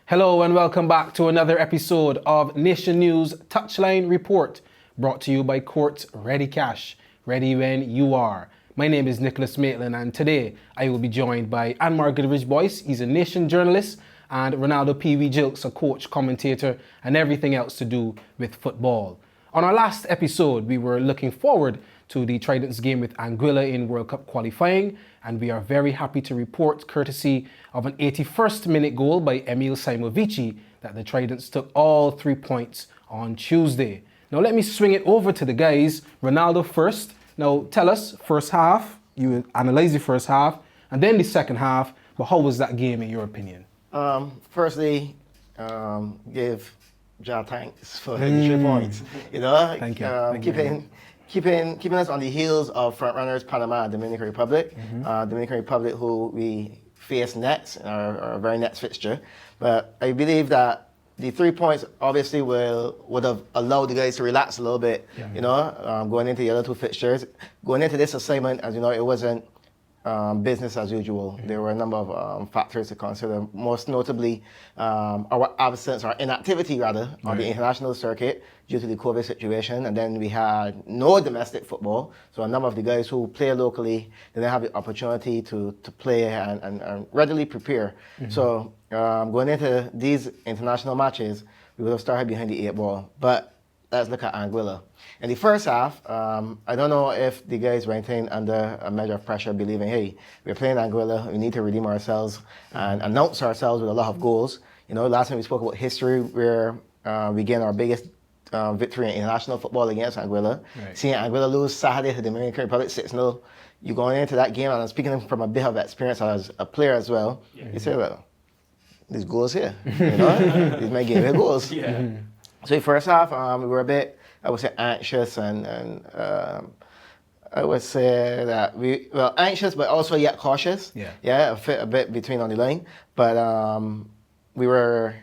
Hello and welcome back to another episode of Nation News Touchline Report, brought to you by Courts Ready Cash, ready when you are. My name is Nick Maitland and today I will be joined by Anmar Goodridge-Boyce. He's a Nation journalist, and Renaldo Gilkes, a coach, commentator and everything else to do with football. On our last episode, we were looking forward to the Tridents game with Anguilla in World Cup qualifying, and we are very happy to report, courtesy of an 81st minute goal by Emil Saimovici, that the Tridents took all 3 points on Tuesday. Now let me swing it over to the guys. Renaldo first. Now tell us, first half, you analyze the first half, and then the second half, but how was that game in your opinion? Firstly, give Jah thanks for the 3 points. You know, Thank you. Keeping us on the heels of front runners Panama and Dominican Republic. Dominican Republic, who we face next, are a very next fixture. But I believe that the 3 points obviously would have allowed the guys to relax a little bit. You know, going into the other two fixtures, going into this assignment, as you know, it wasn't business as usual. There were a number of factors to consider, most notably our absence, or inactivity rather, on the international circuit due to the COVID situation. And then we had no domestic football. So a number of the guys who play locally didn't have the opportunity to play and readily prepare. So going into these international matches, we would have started behind the 8 ball. But let's look at Anguilla. In the first half, I don't know if the guys went in under a measure of pressure, believing, hey, we're playing Anguilla, we need to redeem ourselves and announce ourselves with a lot of goals. You know, last time we spoke about history, where we gained our biggest victory in international football against Anguilla. Seeing Anguilla lose Saturday to the Dominican Republic 6-0, you're going into that game, and I'm speaking from a bit of experience as a player as well. You say, well, there's goals here. You know, these may give me goals. So the first half, we were a bit, I would say, anxious and I would say that anxious, but also yet cautious. A bit between on the line. But we were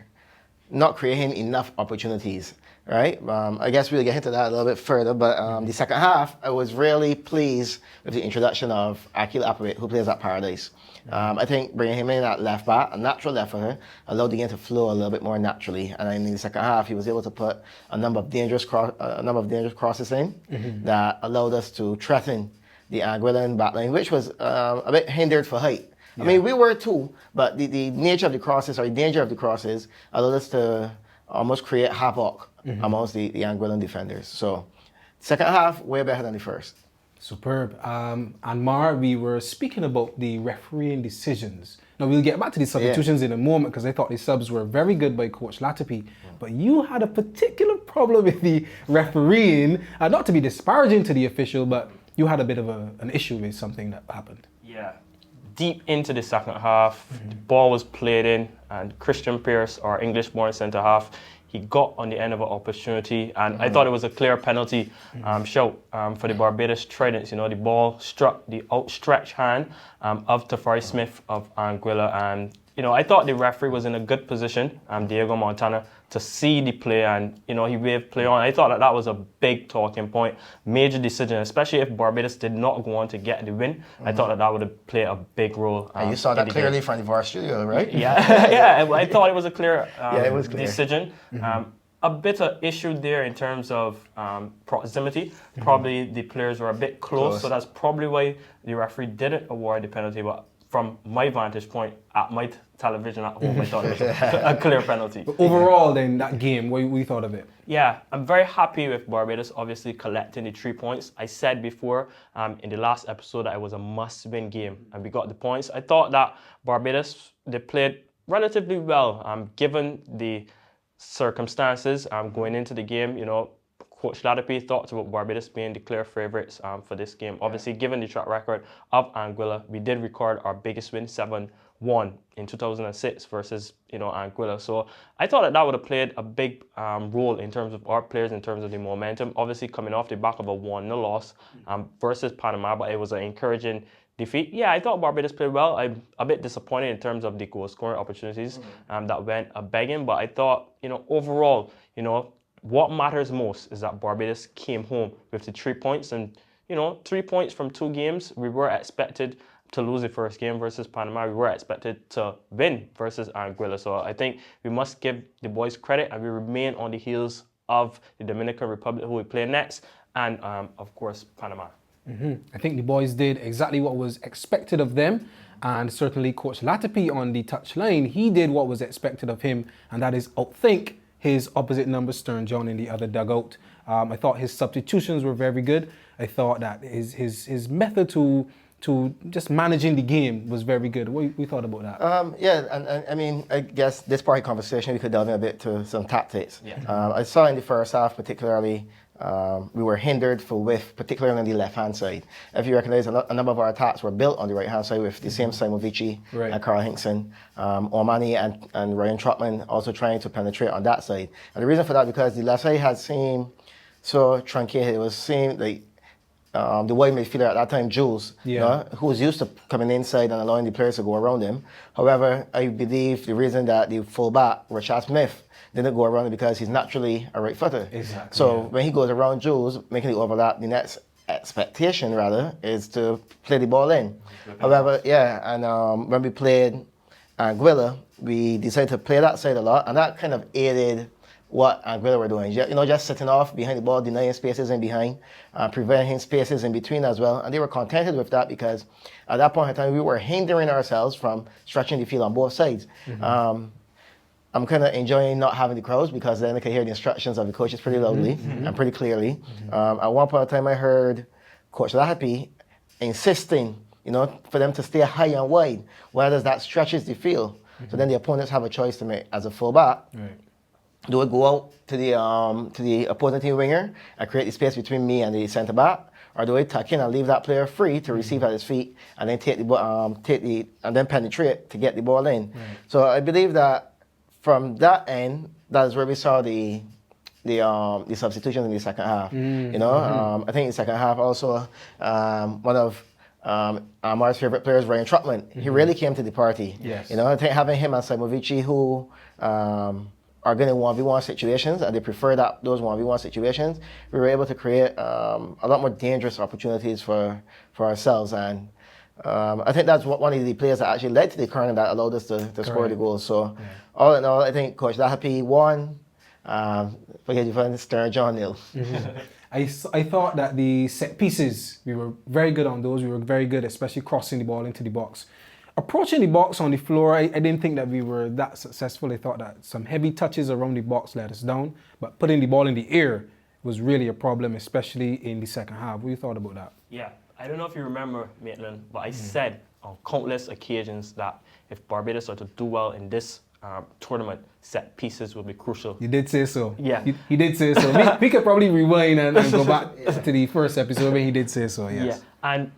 not creating enough opportunities, right? I guess we'll get into that a little bit further, but the second half, I was really pleased with the introduction of Apoli, who plays at Paradise. I think bringing him in at left back, a natural left for her, allowed the game to flow a little bit more naturally. And in the second half, he was able to put a number of dangerous crosses in that allowed us to threaten the Anguillan backline, which was a bit hindered for height. I mean, we were too, but the nature of the crosses, or the danger of the crosses, allowed us to almost create havoc amongst the Anguillan defenders. So, second half, way better than the first. Superb. Anmar, we were speaking about the refereeing decisions. Now, we'll get back to the substitutions in a moment, because I thought the subs were very good by Coach Latipi. But you had a particular problem with the refereeing, not to be disparaging to the official, but you had a bit of an issue with something that happened. Yeah. Deep into the second half, the ball was played in, and Christian Pierce, our English-born centre-half, he got on the end of an opportunity, and I thought it was a clear penalty shout for the Barbados Tridents. You know, the ball struck the outstretched hand of Tafari Smith of Anguilla, and you know, I thought the referee was in a good position, Diego Montana, to see the play, and you know, he waved play on. I thought that was a big talking point, major decision, especially if Barbados did not go on to get the win. I thought that would have played a big role. And you saw that clearly from the VAR studio, right? Yeah, I thought it was a clear, it was clear decision. A bit of issue there in terms of proximity. Probably the players were a bit close, so that's probably why the referee didn't award the penalty. But from my vantage point, at my television at home, I thought it was a clear penalty. But overall, then, that game, what we thought of it? Yeah, I'm very happy with Barbados obviously collecting the 3 points. I said before in the last episode that it was a must-win game, and we got the points. I thought that Barbados, they played relatively well, given the circumstances going into the game. You know, Coach Latipi thought about Barbados being the clear favourites for this game. Obviously, given the track record of Anguilla, we did record our biggest win, 7-1 in 2006 versus, you know, Anguilla. So I thought that would have played a big role in terms of our players, in terms of the momentum. Obviously, coming off the back of a 1-0 loss versus Panama, but it was an encouraging defeat. Yeah, I thought Barbados played well. I'm a bit disappointed in terms of the goal scoring opportunities that went begging, but I thought, you know, overall, you know, what matters most is that Barbados came home with the 3 points, and you know, 3 points from 2 games. We were expected to lose the first game versus Panama. We were expected to win versus Anguilla. So I think we must give the boys credit, and we remain on the heels of the Dominican Republic, who we play next, and of course Panama. I think the boys did exactly what was expected of them, and certainly Coach Latipi on the touchline, he did what was expected of him, and that is outthink his opposite number Stern John in the other dugout. I thought his substitutions were very good. I thought that his method to just managing the game was very good. What you thought about that? And I mean, I guess this part of the conversation we could delve in a bit to some tactics. Yeah. I saw in the first half particularly, we were hindered for width, particularly on the left-hand side. If you recognize, a number of our attacks were built on the right-hand side with the same Simovici and Carlinson, Ormani and Ryan Trotman also trying to penetrate on that side. And the reason for that, because the left side had seemed so truncated. It was seemed like the wide midfielder at that time, Jules, who was used to coming inside and allowing the players to go around him. However, I believe the reason that the fullback, Rashad Smith, didn't go around him because he's naturally a right footer. Exactly. So when he goes around Jules, making the overlap, the next expectation rather is to play the ball in. However, when we played Anguilla, we decided to play that side a lot, and that kind of aided what Anguilla were doing. Just sitting off behind the ball, denying spaces in behind, preventing spaces in between as well. And they were contented with that because at that point in time, we were hindering ourselves from stretching the field on both sides. I'm kind of enjoying not having the crowds because then I can hear the instructions of the coaches pretty loudly and pretty clearly. At one point in time, I heard Coach Lahapi insisting, for them to stay high and wide, whereas that stretches the field. So then the opponents have a choice to make as a fullback. Right. Do I go out to the opposing team winger and create the space between me and the centre back, or do I tuck in and leave that player free to receive at his feet and then and then penetrate to get the ball in? Right. So I believe that from that end, that is where we saw the substitutions in the second half. I think in the second half also one of Anmar's favorite players, Ryan Trotman, he really came to the party. Yes. I think having him and Simovici, who are going to 1v1 situations, and they prefer those 1v1 situations, we were able to create a lot more dangerous opportunities for ourselves. And I think that's one of the players that actually led to the corner that allowed us to score the goals. So all in all, I think Coach Lahapi won. Forget you Stern John nil. I thought that the set pieces, we were very good on those. We were very good, especially crossing the ball into the box. Approaching the box on the floor, I didn't think that we were that successful. I thought that some heavy touches around the box let us down, but putting the ball in the air was really a problem, especially in the second half. What you thought about that? Yeah, I don't know if you remember, Maitland, but I said on countless occasions that if Barbados are to do well in this tournament, set pieces will be crucial. You did say so. Yeah. He did say so. we could probably rewind and go back to the first episode when he did say so, yes. Yeah, and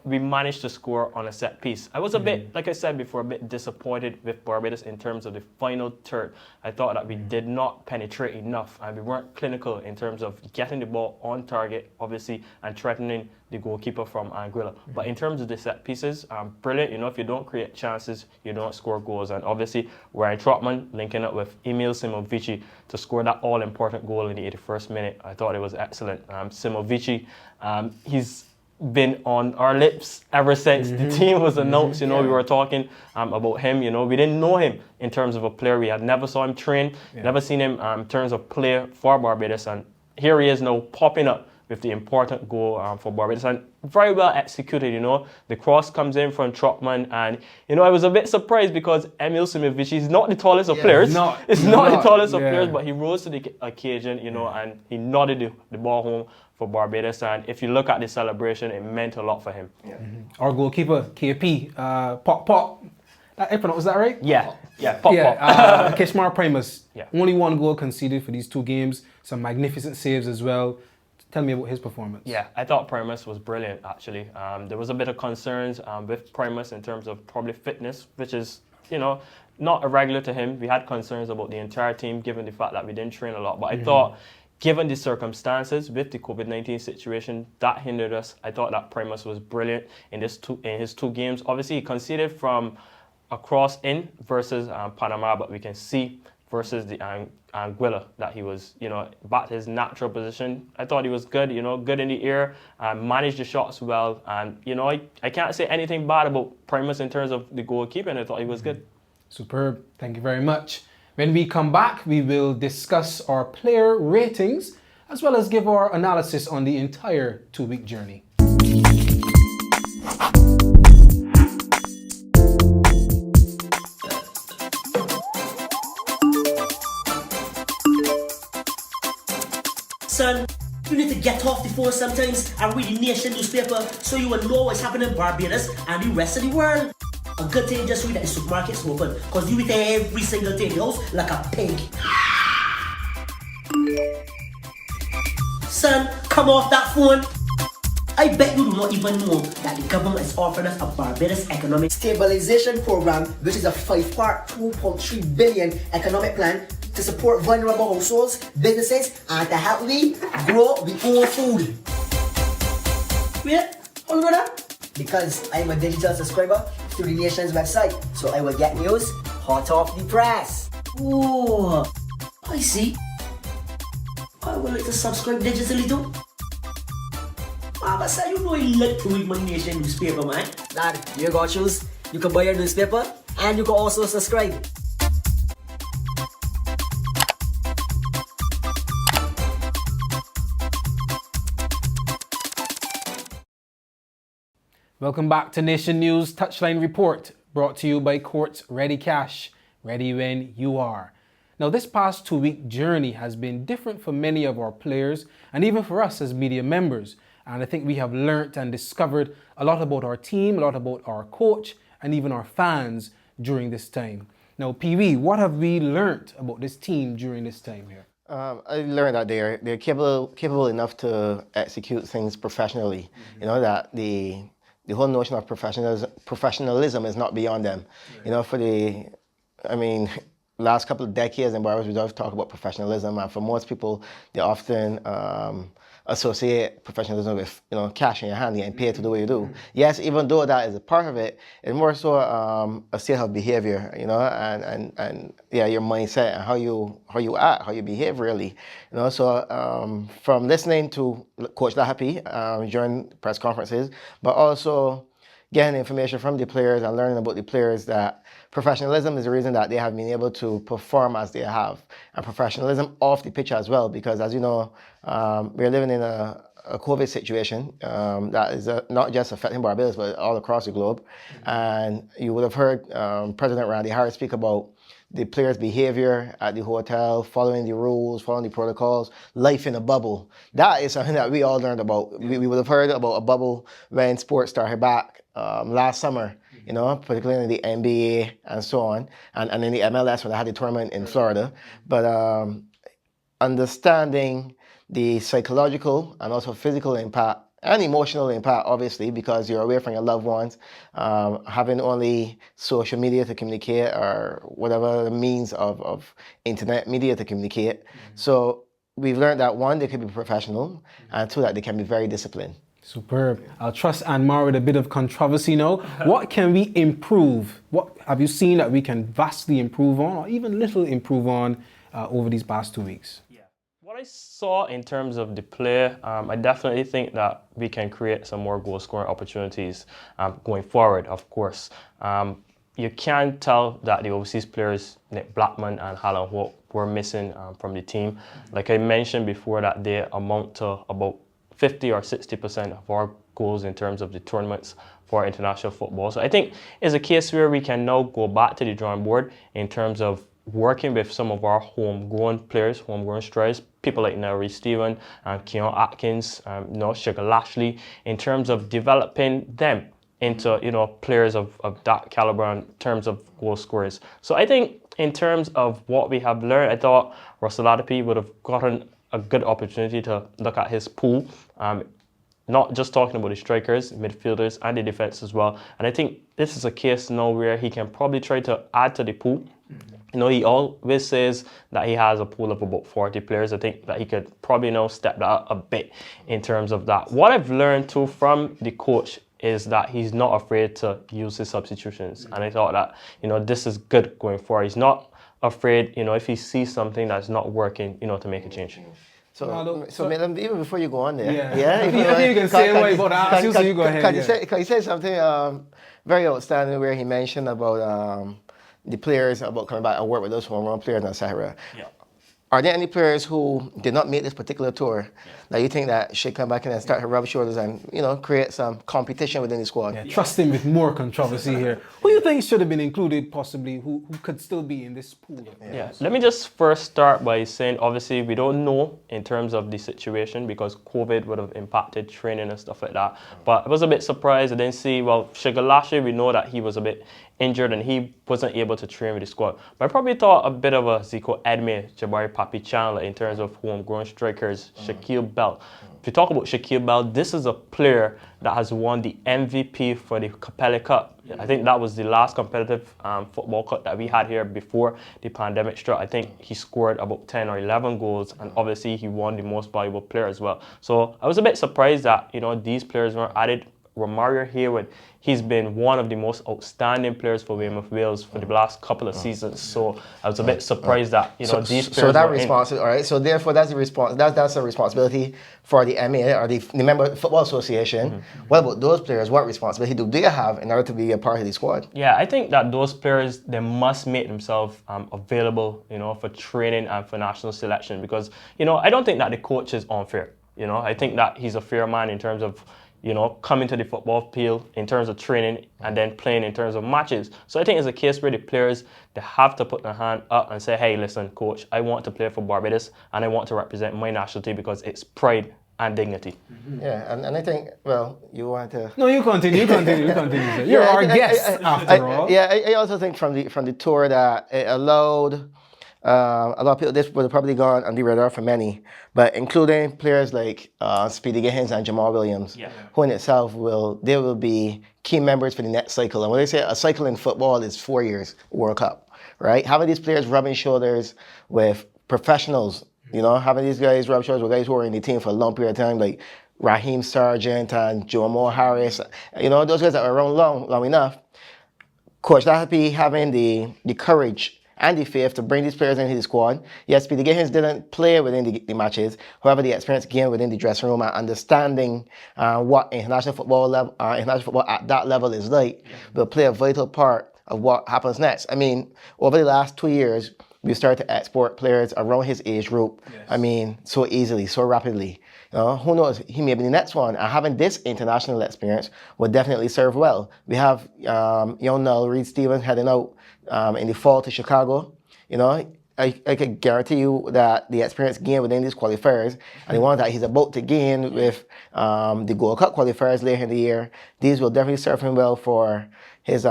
we managed to score on a set piece. I was a bit, like I said before, a bit disappointed with Barbados in terms of the final third. I thought that we did not penetrate enough and we weren't clinical in terms of getting the ball on target, obviously, and threatening the goalkeeper from Anguilla. But in terms of the set pieces, brilliant. If you don't create chances, you don't score goals. And obviously, Ryan Trotman linking up with Emil Simovici to score that all-important goal in the 81st minute. I thought it was excellent. Simovici, he's been on our lips ever since the team was announced. We were talking about him. We didn't know him in terms of a player. We had never saw him train, never seen him in terms of play for Barbados. And here he is now popping up with the important goal for Barbados, and very well executed. The cross comes in from Trotman, and I was a bit surprised because Emil Simovici is not the tallest of players. It's not the tallest of players, but he rose to the occasion, and he nodded the ball home for Barbados. And if you look at the celebration, it meant a lot for him. Our goalkeeper, KP, Pop. I pronounced that right? Yeah, Pop. Keshmar Primus. Only one goal conceded for these two games. Some magnificent saves as well. Tell me about his performance. Yeah, I thought Primus was brilliant, actually. There was a bit of concerns with Primus in terms of probably fitness, which is, not irregular to him. We had concerns about the entire team, given the fact that we didn't train a lot. But I thought, given the circumstances with the COVID-19 situation, that hindered us. I thought that Primus was brilliant in his two games. Obviously, he conceded from a cross in versus Panama, but we can see versus the Anguilla that he was, back to his natural position. I thought he was good, good in the air, managed the shots well, and I can't say anything bad about Primus in terms of the goalkeeping. I thought he was good. Superb. Thank you very much. When we come back, we will discuss our player ratings as well as give our analysis on the entire 2-week journey. Son, you need to get off the phone sometimes and read the Nation newspaper so you will know what's happening in Barbados and the rest of the world. A good thing just read that the supermarket's open, because you eat every single day in the house like a pig. Son, come off that phone. I bet you do not even know that the government is offering us a Barbados Economic Stabilization Program, which is a 5-part, $2.3 billion economic plan to support vulnerable households, businesses, and to help we grow our own food. Wait, hold on that? Because I'm a digital subscriber to the Nation's website, so I will get news hot off the press. Oh, I see. I would like to subscribe digitally too. Mama said you know you like to read my Nation newspaper, man. Dad, you go Jules. You can buy your newspaper and you can also subscribe. Welcome back to Nation News Touchline Report, brought to you by Courts Ready Cash, ready when you are. Now, this past 2-week journey has been different for many of our players and even for us as media members. And I think we have learnt and discovered a lot about our team, a lot about our coach, and even our fans during this time. Now, PV, what have we learnt about this team during this time here? I learned that they're capable enough to execute things professionally. That the whole notion of professionalism is not beyond them. Last couple of decades in Barbados, we don't talk about professionalism, and for most people, they often associate professionalism with cash in your hand and paid to do what you do. Yes, even though that is a part of it, it's more so a state of behavior, and your mindset and how you act, how you behave, really. So from listening to Coach Lahapi during press conferences, but also getting information from the players and learning about the players, that professionalism is the reason that they have been able to perform as they have, and professionalism off the pitch as well, because as you know, we're living in a COVID situation that is not just affecting Barbados, but all across the globe. And you would have heard President Randy Harris speak about the players' behavior at the hotel, following the rules, following the protocols, life in a bubble. That is something that we all learned about. We would have heard about a bubble when sports started back last summer, particularly in the NBA and so on, and in the MLS when they had the tournament in Florida. But understanding the psychological and also physical impact and emotional impact, obviously, because you're away from your loved ones, having only social media to communicate or whatever means of internet media to communicate. So we've learned that, one, they can be professional, and two, that they can be very disciplined. Superb. I'll trust Anmar with a bit of controversy now. What can we improve? What have you seen that we can vastly improve on, or even little improve on over these past 2 weeks? What I saw in terms of the play, I definitely think that we can create some more goal-scoring opportunities going forward, of course. You can tell that the overseas players, Nick Blackman and Alan Hope, were missing from the team. Like I mentioned before, that they amount to about 50 or 60% of our goals in terms of the tournaments for international football. So I think it's a case where we can now go back to the drawing board in terms of working with some of our homegrown players, homegrown strikers, people like Nelly Stephen and Keon Atkins, Sugar Lashley, in terms of developing them into players of that caliber in terms of goal scorers. So I think in terms of what we have learned, I thought Russell Adapi would have gotten a good opportunity to look at his pool, not just talking about the strikers, midfielders, and the defense as well. And I think this is a case now where he can probably try to add to the pool. He always says that he has a pool of about 40 players. I think that he could probably now step that up a bit in terms of that. What I've learned too from the coach is that he's not afraid to use his substitutions. And I thought that, this is good going forward. He's not afraid, if he sees something that's not working, to make a change. So Maitland, even before you go on there, I think you can say what about ask you, so you go ahead. Because he said something very outstanding where he mentioned about the players about coming back and work with those homegrown players in Sahara. Yeah. Are there any players who did not make this particular tour that you think that should come back in and start to rub shoulders and create some competition within the squad? Yeah, trust him with more controversy here. Who do you think should have been included, possibly, who could still be in this pool? Yeah, let me just first start by saying, obviously, we don't know in terms of the situation because COVID would have impacted training and stuff like that. But I was a bit surprised. I didn't see, Sugar last year, we know that he was a bit injured and he wasn't able to train with the squad. But I probably thought a bit of a Zico Edme, Jabari Papi Chandler in terms of homegrown strikers, Shaquille Bell. If you talk about Shaquille Bell, this is a player that has won the MVP for the Capelli Cup. I think that was the last competitive football cup that we had here before the pandemic struck. I think he scored about 10 or 11 goals, and obviously he won the most valuable player as well. So I was a bit surprised that these players weren't added. Romario Hayward, he's been one of the most outstanding players for Weymouth Wales for the last couple of seasons. So I was a bit surprised that these players. So that responsibility, all right. So therefore, that's a responsibility for the MA or the Member Football Association. What about those players? What responsibility do they have in order to be a part of the squad? Yeah, I think that those players, they must make themselves available, for training and for national selection because I don't think that the coach is unfair. I think that he's a fair man in terms of coming to the football field in terms of training and then playing in terms of matches. So I think it's a case where the players, they have to put their hand up and say, hey, listen, coach, I want to play for Barbados and I want to represent my nationality because it's pride and dignity. Yeah, and I think, you want to... No, you continue. Sir. You're our guest, after all. Yeah, I also think from the tour that it allowed... a lot of people, this would have probably gone on the radar for many, but including players like Speedy Giddens and Jamal Williams, who in itself will be key members for the next cycle. And when they say a cycle in football is 4 years World Cup, right? Having these players rubbing shoulders with professionals, having these guys rub shoulders with guys who are in the team for a long period of time, like Raheem Sargent and Joe Moore Harris, those guys that are around long enough. Coach Lahapi having the courage and the faith to bring these players into the squad. Yes, Peter Giddens didn't play within the matches. However, the experience gained within the dressing room and understanding what international football at that level is like will play a vital part of what happens next. I mean, over the last 2 years, we started to export players around his age group. Yes. So easily, so rapidly. Who knows? He may be the next one. And having this international experience would definitely serve well. We have young Null, Reed Stevens heading out in the fall to Chicago. I can guarantee you that the experience gained within these qualifiers and the ones that he's about to gain with the Gold Cup qualifiers later in the year, these will definitely serve him well for his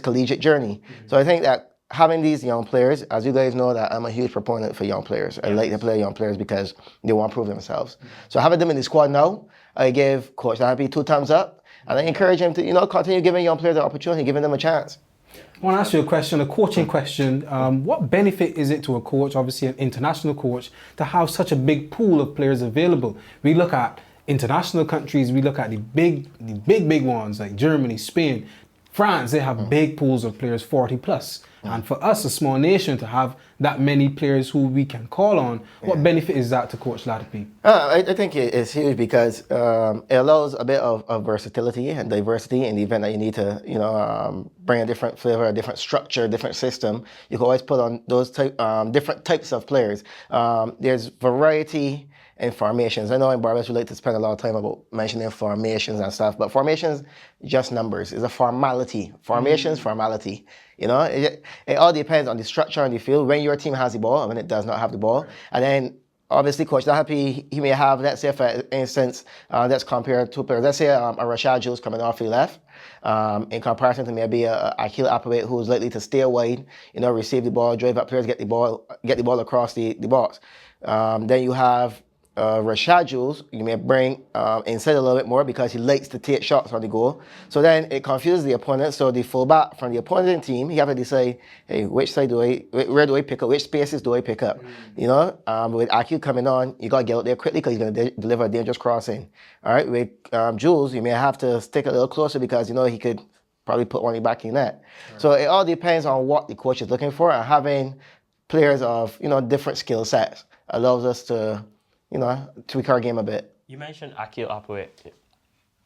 collegiate journey. So I think that having these young players, as you guys know, that I'm a huge proponent for young players. I like to play young players because they want to prove themselves. So having them in the squad now, I give Coach Lahapi 2 thumbs up, and I encourage him to continue giving young players the opportunity, giving them a chance. I want to ask you a question, a coaching question. What benefit is it to a coach, obviously an international coach, to have such a big pool of players available? We look at international countries, we look at the big ones like Germany, Spain, France, they have big pools of players, 40 plus. And for us, a small nation, to have that many players who we can call on, what benefit is that to Coach Lahapi? I think it's huge because it allows a bit of versatility and diversity in the event that you need to, bring a different flavor, a different structure, different system. You can always put on those different types of players. There's variety in formations. I know in Barbados we like to spend a lot of time about mentioning formations and stuff, but formations, just numbers. It's a formality. Formations, formality. It all depends on the structure on the field, when your team has the ball and when it does not have the ball. And then obviously Coach Lahapi, he may have, let's say for instance, let's compare 2 players. Let's say a Rashad Jules coming off the left, in comparison to maybe a Akil Apoli who's likely to stay wide, receive the ball, drive up players, get the ball across the box. Then you have Rashad Jules, you may bring inside a little bit more because he likes to take shots on the goal. So then it confuses the opponent. So the fullback from the opposing team, he have to decide, hey, where do I pick up? Which spaces do I pick up? With Akil coming on, you got to get out there quickly because he's going to deliver a dangerous crossing. All right, with Jules, you may have to stick a little closer because, he could probably put one in the back of the net. So it all depends on what the coach is looking for, and having players of different skill sets allows us to tweak our game a bit. You mentioned Akil Apoli.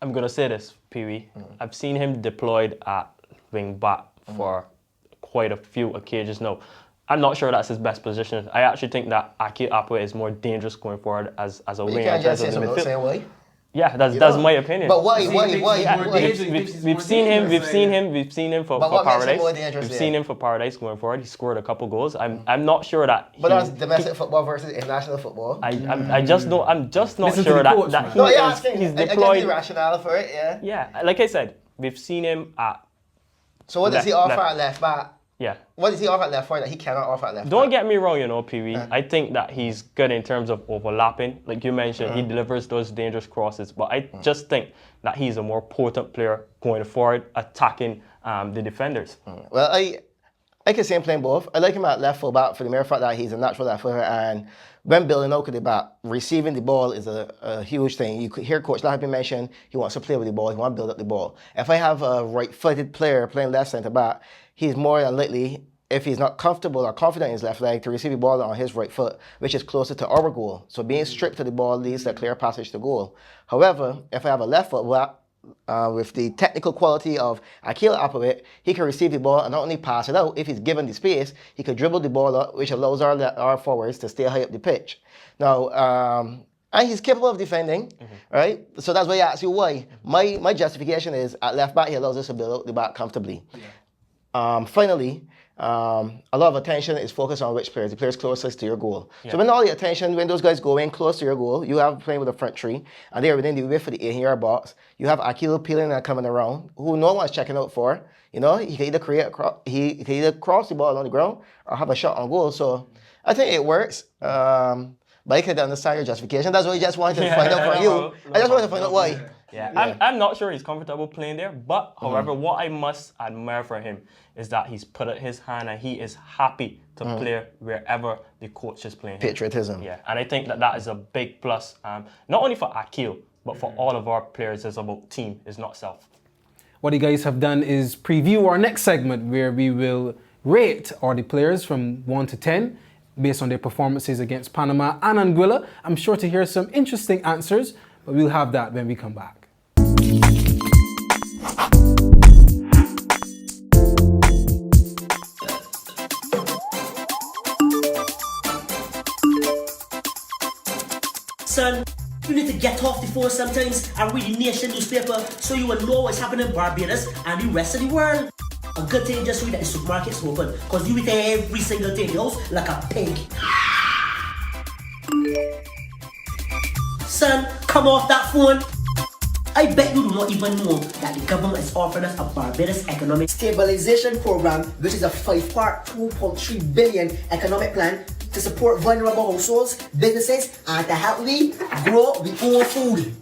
I'm gonna say this, Pee Wee. I've seen him deployed at wing back for quite a few occasions now. I'm not sure that's his best position. I actually think that Akil Apoli is more dangerous going forward as a winger. You can't just say something the same way. Yeah, that's my opinion. But why? We've seen him for Paradise. We've seen him for Paradise going forward. He scored a couple goals. I'm not sure that. But that's domestic football versus international football. I'm just not sure that he's deployed. I get the rationale for it. Yeah. Yeah, like I said, we've seen him at. So what does he offer at left back? Yeah. What does he offer at left forward that he cannot offer at left back? Don't get me wrong, Pee Wee. I think that he's good in terms of overlapping. Like you mentioned, he delivers those dangerous crosses. But I just think that he's a more potent player going forward, attacking the defenders. Well, I can see him playing both. I like him at left full back for the mere fact that he's a natural left footer, and when building out to the back, receiving the ball is a huge thing. You could hear Coach Lahabi mention he wants to play with the ball, he wants to build up the ball. If I have a right-footed player playing left centre back, he's more than likely, if he's not comfortable or confident in his left leg, to receive the ball on his right foot, which is closer to our goal. So being stripped to the ball leads to a clear passage to goal. However, if I have a left foot back, with the technical quality of Akil Apoli, he can receive the ball and not only pass it out. If he's given the space, he could dribble the ball up, which allows our forwards to stay high up the pitch. Now, and he's capable of defending, right? So that's why I ask you why. My justification is at left back, he allows us to build out the back comfortably. Finally, a lot of attention is focused on which players, the players closest to your goal. So when all the attention, when those guys go in close to your goal, you have playing with a front three, and they're within the width of the 8-yard box. You have Akil peeling and coming around, who no one's checking out for. He can either cross the ball on the ground or have a shot on goal. So I think it works. But I can understand your justification. That's what I just wanted to find out from you. I just wanted to find out why. Yeah. I'm not sure he's comfortable playing there, but however, what I must admire for him is that he's put out his hand and he is happy to play wherever the coach is playing him. Patriotism. Yeah, and I think that is a big plus, not only for Akil, but for all of our players. It's about team, it's not self. What you guys have done is preview our next segment where we will rate all the players from 1 to 10 based on their performances against Panama and Anguilla. I'm sure to hear some interesting answers, but we'll have that when we come back. Son, you need to get off the phone sometimes and read the Nation newspaper so you will know what's happening in Barbados and the rest of the world. A good thing just read that the supermarket's open, because you eat every single thing in the house like a pig. Son, come off that phone. I bet you do not even know that the government is offering us a Barbados Economic Stabilization Program, which is a 5-part, $2.3 billion economic plan to support vulnerable households, businesses, and to help we grow our own food.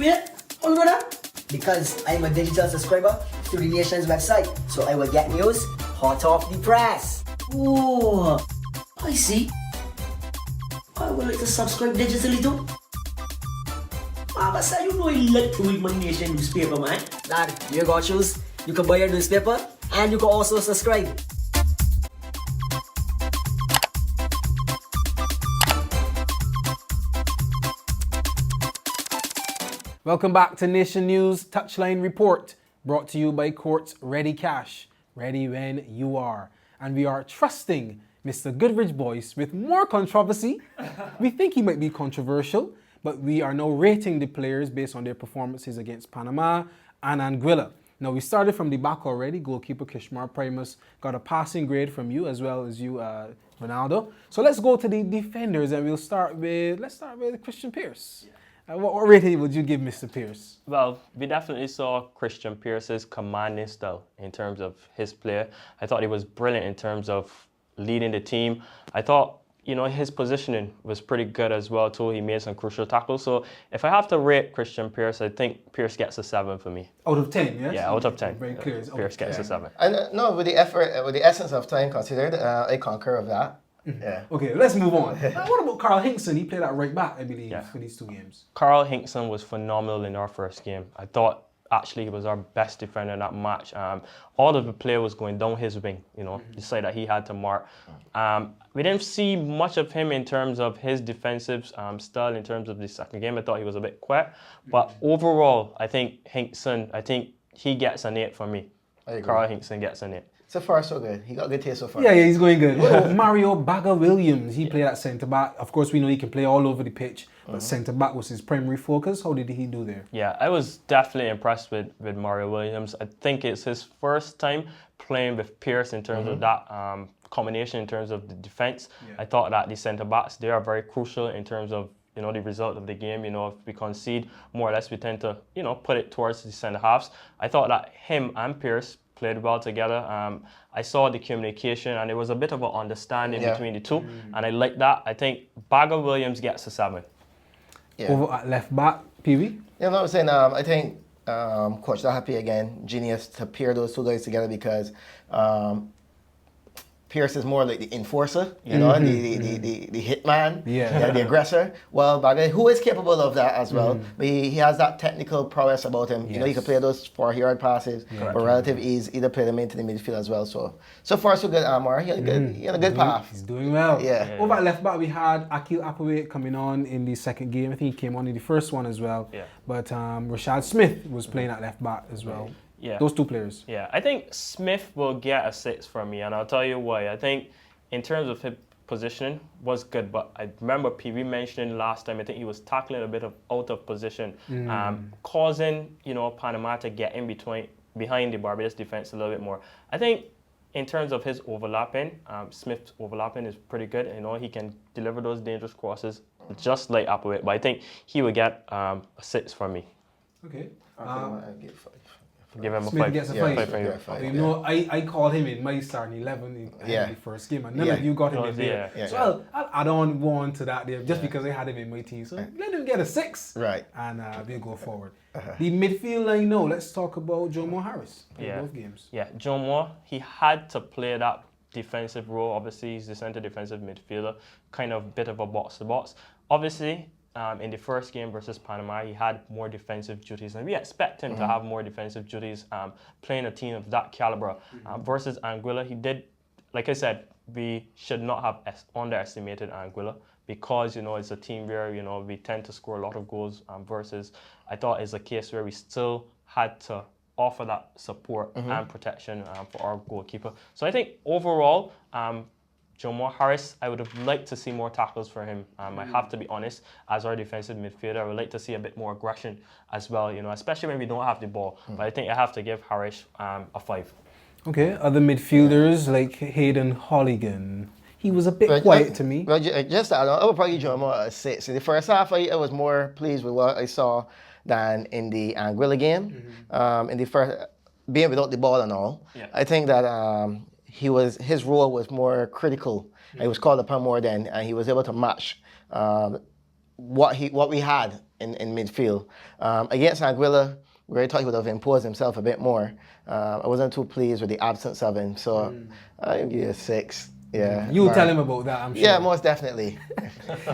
Wait, hold on up. Because I'm a digital subscriber to the Nation's website, so I will get news hot off the press. Oh, I see. I would like to subscribe digitally too. But sir, you know I like to read my Nation newspaper, man. Dad, you got Jules. You can buy your newspaper and you can also subscribe. Welcome back to Nation News Touchline Report, brought to you by Courts Ready Cash, ready when you are. And we are trusting Mr. Goodridge-Boyce with more controversy. We think he might be controversial, but we are now rating the players based on their performances against Panama and Anguilla. Now, we started from the back already. Goalkeeper Kishmar Primus got a passing grade from you, as well as you, Renaldo. So let's go to the defenders, and let's start with Christian Pierce. Yeah. What rating would you give Mr. Pierce? Well, we definitely saw Christian Pierce's commanding style in terms of his play. I thought he was brilliant in terms of leading the team. I thought, his positioning was pretty good as well too. He made some crucial tackles. So if I have to rate Christian Pierce, I think Pierce gets a 7 for me. Out of 10, yes? Yeah, out of 10. Very clear. Pierce gets a 7. And no, with the effort, with the essence of time considered, I concur with that. Yeah. Okay, let's move on. What about Carl Hinkson? He played at right back, I believe, for these 2 games. Carl Hinkson was phenomenal in our first game. I thought actually he was our best defender in that match. All of the play was going down his wing, the side that he had to mark. We didn't see much of him in terms of his defensive style in terms of the second game. I thought he was a bit quiet. But overall, I think Hinkson, he gets an 8 for me. Carl Hinkson gets an 8. So far, so good. He got a good taste so far. Yeah, he's going good. What about Mario Bagger-Williams? He played at centre-back. Of course, we know he can play all over the pitch, but centre-back was his primary focus. How did he do there? Yeah, I was definitely impressed with Mario Williams. I think it's his first time playing with Pierce in terms of that combination in terms of the defence. I thought that the centre-backs, they are very crucial in terms of the result of the game. If we concede, more or less, we tend to, put it towards the centre-halves. I thought that him and Pierce played well together. I saw the communication, and there was a bit of an understanding between the two, and I like that. I think Bagger-Williams gets a 7. Yeah. Over at left back, PV? You know what I'm saying? I think Coach Dahapi, again, genius to pair those two guys together because Pierce is more like the enforcer, the hitman, the aggressor. Well, Bagger, who is capable of that as well, but he has that technical prowess about him. He can play those 4-yard passes with relative ease, either play them into the midfield as well. So far, so good, Anmar. He had a good path. He's doing well. Yeah. Over at left back, we had Akil Apoli coming on in the second game. I think he came on in the first one as well. Yeah. But Rashad Smith was playing at left back as well. Yeah. Those two players. Yeah, I think Smith will get a 6 from me, and I'll tell you why. I think in terms of his positioning was good, but I remember PV mentioning last time, I think he was tackling a bit of out of position, causing, Panama to get in behind the Barbados defense a little bit more. I think in terms of his overlapping, Smith's overlapping is pretty good. He can deliver those dangerous crosses just like Apoli, but I think he would get a 6 from me. Okay. I'll give 5. Give him a Smith 5. gets a 5. I called him in my starting 11 in the first game, and none of you got him in there. So I'll add on 1 to that there just because I had him in my team. So let him get a 6. Right. And we'll go forward. The midfield line now, let's talk about Jomo Harris in both games. Yeah, Jomo, he had to play that defensive role. Obviously, he's the centre defensive midfielder, kind of bit of a box-to-box. Obviously, in the first game versus Panama, he had more defensive duties, and we expect him to have more defensive duties playing a team of that caliber. Versus Anguilla, he did, like I said, we should not have underestimated Anguilla because, it's a team where, we tend to score a lot of goals versus I thought it's a case where we still had to offer that support and protection for our goalkeeper. So I think overall, Jomo Harris, I would have liked to see more tackles for him. I have to be honest, as our defensive midfielder, I would like to see a bit more aggression as well, especially when we don't have the ball. But I think I have to give Harris a 5. Okay, other midfielders like Hayden Holligan. He was a bit quiet to me. Well, just I would probably give Jomo a 6. In the first half, I was more pleased with what I saw than in the Anguilla game. In the first, being without the ball and all, I think that his role was more critical. He was called upon more then, and he was able to match what we had in midfield. Against Anguilla, where I thought he would have imposed himself a bit more. I wasn't too pleased with the absence of him, so I'll give you a 6. Yeah. You'll tell him about that, I'm sure. Yeah, most definitely.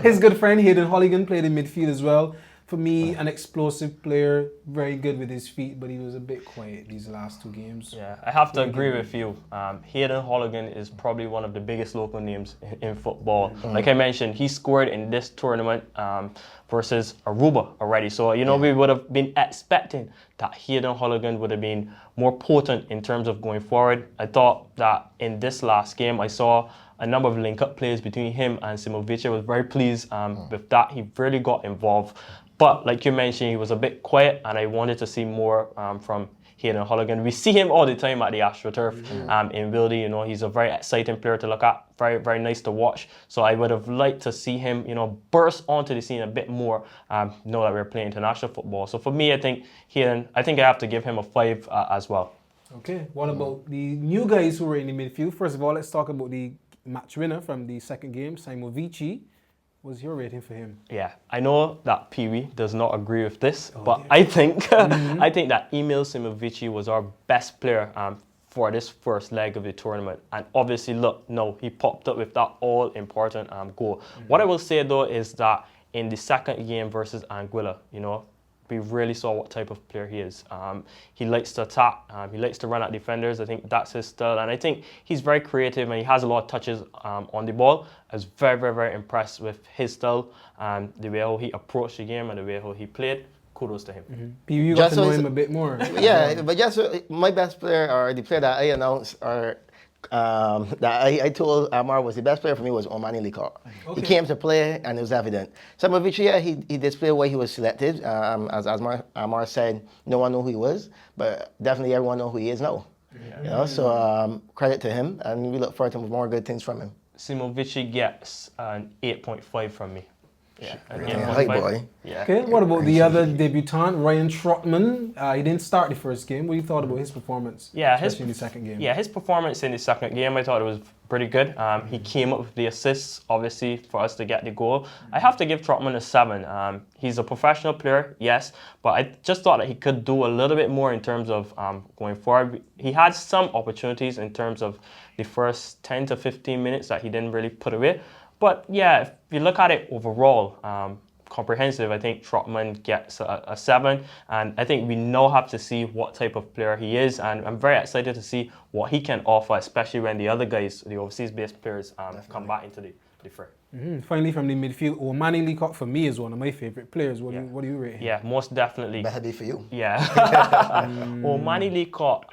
His good friend Hayden Holligan played in midfield as well. For me, an explosive player, very good with his feet, but he was a bit quiet these last 2 games. Yeah, I have to agree with you. Hayden Holligan is probably one of the biggest local names in football. Like I mentioned, he scored in this tournament versus Aruba already. So, we would have been expecting that Hayden Holligan would have been more potent in terms of going forward. I thought that in this last game, I saw a number of link-up plays between him and Simovic. I was very pleased with that. He really got involved. But like you mentioned, he was a bit quiet, and I wanted to see more from Hayden Holligan. We see him all the time at the AstroTurf in Wildy. He's a very exciting player to look at, very, very nice to watch. So I would have liked to see him, burst onto the scene a bit more now that we're playing international football. So for me, I think I have to give him a 5 as well. Okay, what about the new guys who were in the midfield? First of all, let's talk about the match winner from the second game, Simovic. What's your rating for him? Yeah, I know that Pee-wee does not agree with this, but I think I think that Emil Simovic was our best player for this first leg of the tournament. And obviously, he popped up with that all-important goal. What I will say, though, is that in the second game versus Anguilla, we really saw what type of player he is. He likes to attack, he likes to run at defenders. I think that's his style, and I think he's very creative and he has a lot of touches on the ball. I was very, very, very impressed with his style and the way how he approached the game and the way how he played. Kudos to him. You got to know him a bit more. Yeah, but just my best player, or the player that I announced, or that I told Anmar was the best player for me, was Omani Leacock. Okay. He came to play and it was evident. Some of which, yeah, he displayed why he was selected. As Anmar said, no one knew who he was, but definitely everyone knows who he is now. Yeah. You know, so credit to him, and we look forward to more good things from him. Simovici gets an 8.5 from me. Yeah, hey boy. Yeah. Okay, what about the other debutant, Ryan Trotman? He didn't start the first game. What do you thought about his performance? Yeah, especially in the second game. Yeah, his performance in the second game, I thought it was pretty good. He came up with the assists, obviously, for us to get the goal. I have to give Trotman a 7. He's a professional player, yes, but I just thought that he could do a little bit more in terms of going forward. He had some opportunities in terms of the first 10 to 15 minutes that he didn't really put away. But yeah, if you look at it overall, comprehensive, I think Trotman gets a 7. And I think we now have to see what type of player he is. And I'm very excited to see what he can offer, especially when the other guys, the overseas-based players, come back into the fray. Finally, from the midfield, Omani Leacock for me is one of my favorite players. What do you rate him? Yeah, most definitely. Better be for you. Yeah. Omani Leacock,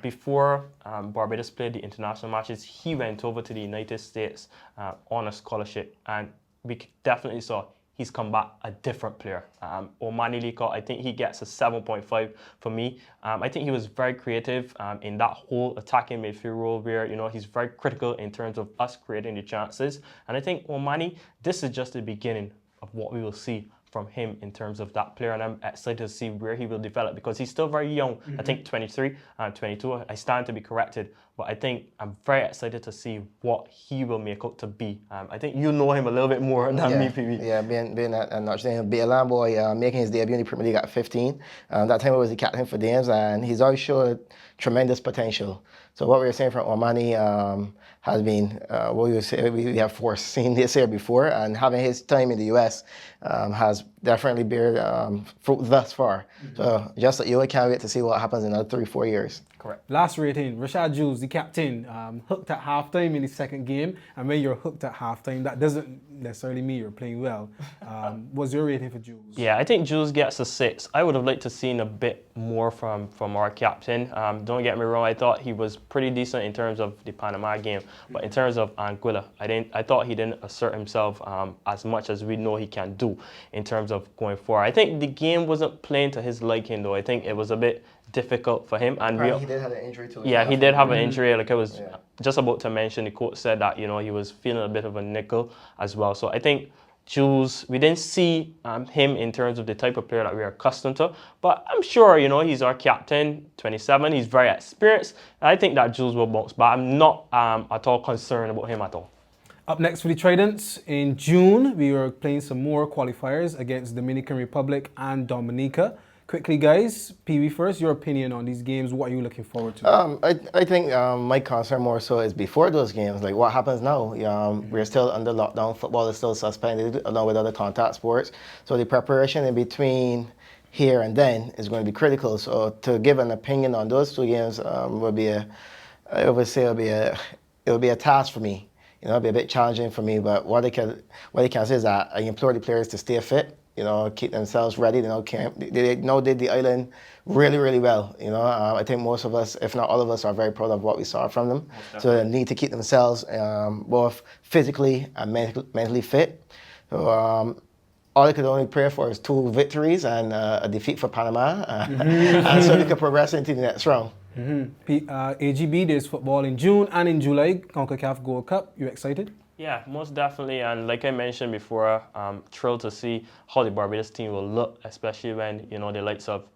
before Barbados played the international matches, he went over to the United States on a scholarship, and we definitely saw he's come back a different player. Omani Leacock, I think he gets a 7.5 for me. I think he was very creative in that whole attacking midfield role where, you know, he's very critical in terms of us creating the chances. And I think Omani, this is just the beginning of what we will see from him in terms of that player, and I'm excited to see where he will develop because he's still very young. I think 23, 22. I stand to be corrected, but I think I'm very excited to see what he will make out to be. I think you know him a little bit more than me, PB. Yeah, being at Notre Dame, Balan boy, making his debut in the Premier League at 15. That time I was the captain for Dames, and he's always showed tremendous potential. So what we were saying from Omani has been what we have foreseen this year before, and having his time in the US has definitely bear fruit thus far. So just like you, I can't wait to see what happens in another 3-4 years. Correct. Last rating, Rashad Jules, the captain, hooked at halftime in the second game. And when you're hooked at halftime, that doesn't necessarily mean you're playing well. What's your rating for Jules? Yeah, I think Jules gets a 6. I would have liked to seen a bit more from our captain. Don't get me wrong, I thought he was pretty decent in terms of the Panama game, but in terms of Anguilla, I thought he didn't assert himself as much as we know he can do in terms of going forward. I think the game wasn't playing to his liking though. I think it was a bit difficult for him, and he did have an injury too. Yeah, he did have an injury. Like I was just about to mention, the coach said that, you know, he was feeling a bit of a nickel as well. So I think Jules, we didn't see him in terms of the type of player that we are accustomed to, but I'm sure, you know, he's our captain, 27. He's very experienced. I think that Jules will bounce back. I'm not at all concerned about him at all. Up next for the Tridents, in June, we were playing some more qualifiers against Dominican Republic and Dominica. Quickly, guys, PB first, your opinion on these games. What are you looking forward to? I think my concern more so is before those games, like what happens now. We're still under lockdown. Football is still suspended along with other contact sports. So the preparation in between here and then is going to be critical. So to give an opinion on those 2 games would be I would say it would be a task for me. You know, it'd be a bit challenging for me. But what I can say is that I implore the players to stay fit. You know, keep themselves ready. They know did the island really, really well. You know, I think most of us, if not all of us, are very proud of what we saw from them. So they need to keep themselves both physically and mentally fit. So all I could only pray for is 2 victories and a defeat for Panama, and so we can progress into the next round. AGB, there's football in June and in July, Concacaf World Cup. You excited? Yeah, most definitely. And like I mentioned before, I'm thrilled to see how the Barbados team will look, especially when, you know, the likes of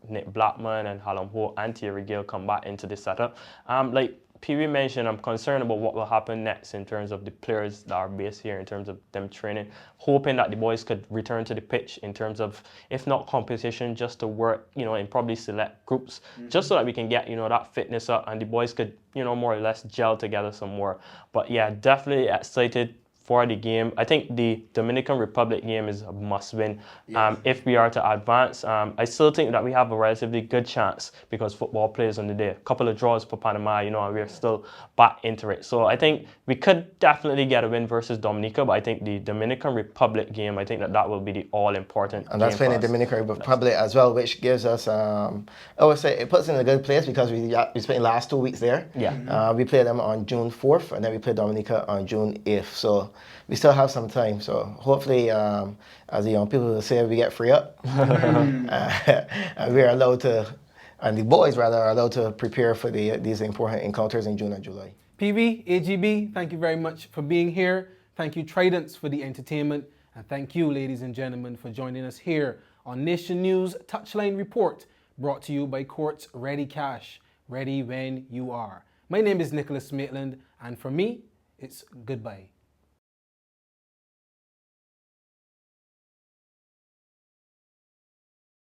Nick Blackman and Hallam Ho and Thierry Gill come back into the setup. Like PB mentioned, I'm concerned about what will happen next in terms of the players that are based here, in terms of them training, hoping that the boys could return to the pitch in terms of, if not competition, just to work, you know, in probably select groups, just so that we can get, you know, that fitness up and the boys could, you know, more or less gel together some more. But yeah, definitely excited for the game. I think the Dominican Republic game is a must-win if we are to advance. I still think that we have a relatively good chance because football plays on the day. A couple of draws for Panama, and we're still back into it. So I think we could definitely get a win versus Dominica, but I think the Dominican Republic game, I think that will be the all-important And that's game playing the Dominican Republic as well, which gives us, I would say, it puts us in a good place because we spent the last 2 weeks there. Yeah. We played them on June 4th, and then we played Dominica on June 8th. So we still have some time. So hopefully, as the young people will say, we get free up. And we are allowed to, and the boys rather, are allowed to prepare for these important encounters in June and July. PB, AGB, thank you very much for being here. Thank you, Tridents, for the entertainment. And thank you, ladies and gentlemen, for joining us here on Nation News Touchline Report, brought to you by Courts Ready Cash, ready when you are. My name is Nicholas Maitland, and for me, it's goodbye.